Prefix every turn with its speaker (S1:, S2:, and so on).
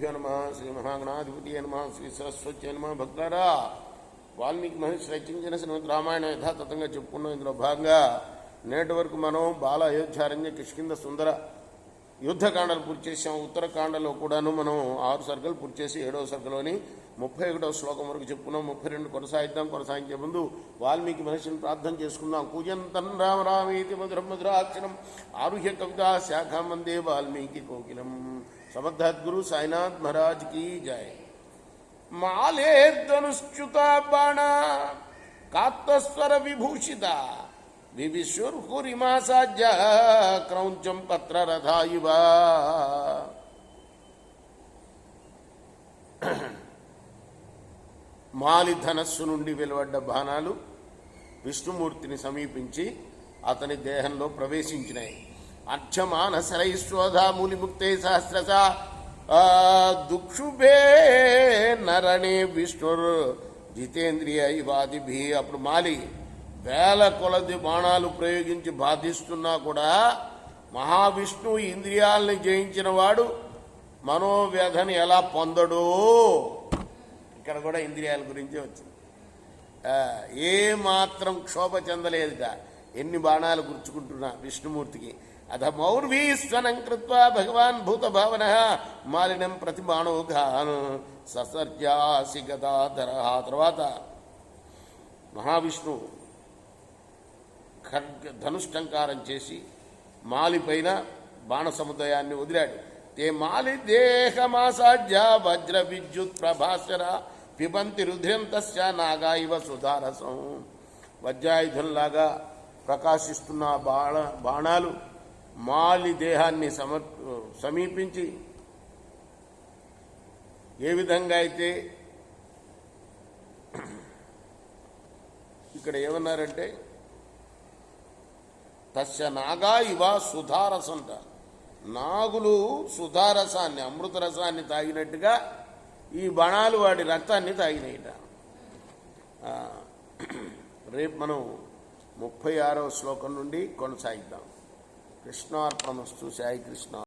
S1: శ్రీగురుభ్యో నమ శ్రీ మహాగణాధిపతియే నమ శ్రీ సరస్వత్యే నమ. భక్తారా, వాల్మీకి మహర్షి రచించిన శ్రీమద్ రామాయణ యథాతథంగా చెప్పుకున్నాం. ఇందులో భాగంగా నేటి వరకు మనం బాల అయోధ్యారణ్య కిష్కింద సుందర యుద్ధకాండలు పూర్తి చేసాం. ఉత్తరకాండలో కూడాను మనం 6 సర్గలు పూర్తి చేసి 7వ సర్గలోని 31వ శ్లోకం వరకు చెప్పుకున్నాం. 32 కొనసాగిద్దాం. కొనసాగించే ముందు వాల్మీకి మహర్షిని ప్రార్థన చేసుకుందాం. కూజంతం రామ రామేతి మధురం మధురాక్షరం ఆరుహ్య కవితా శాఖాం వందే వాల్మీకి కోకిలం. సమర్థద్గురు సాయినాథ్ మహారాజ్ की जय. मालेर्धनुश्च्युत बाण कात्तस्वर विभूषिता विविशुर्हुरिमासाज्य क्रौञ्चं पत्ररथा इव. మాలి ధనస్సు నుండి వెలువడ్డ బాణాలు విష్ణుమూర్తిని సమీపించి అతని దేహంలో ప్రవేశించినాయి. అర్చమానసరైశ్వధా మూలిముక్తే సహస్రస దుక్షుభే నరణే విష్ణుర్ జితేంద్రియ ఇవాదిభి. అప్పుడు మాలి వేల కొలది బాణాలు ప్రయోగించి బాధిస్తున్నా కూడా మహావిష్ణువు ఇంద్రియాలని జయించిన వాడు మనోవ్యధని ఎలా పొందడో ఇక్కడ కూడా ఇంద్రియాల గురించి వచ్చింది. ఏ మాత్రం క్షోభ చెందలేదుగా. ఎన్ని బాణాలు గుర్చుకుంటున్నా విష్ణుమూర్తికి. అథ మౌర్వీస్వనం కృత్వా భగవాన్ భూతభావన మాలినం ప్రతి బాణోఘాన్ ససర్జాసి గదాధర. తర్వాత మహావిష్ణువు ధనుష్టంకారం చేసి మాలిపైన బాణ సముదాయాన్ని వదిలాడు. తే మాలి దేహమాసాధ్య వజ్ర విద్యుత్ ప్రభాస్వర పిబంతి రుధిరం తస్య నాగా ఇవ సుధారసం. వజ్రాయుధంలాగా ప్రకాశిస్తున్న బాణాలు మాలి దేహాన్ని సమీపించి ఏ విధంగా అయితే ఇక్కడ ఏమన్నారంటే తస్య నాగా ఇవ సుధారసంట. నాగులు సుధారసాన్ని అమృత రసాన్ని తాగినట్టుగా ఈ బాణాలు వాడి రక్తాన్ని తాగినాయిట. రేపు మనం 36వ శ్లోకం నుండి కొనసాగిద్దాం. కృష్ణార్పణమస్తు. సాయి కృష్ణ.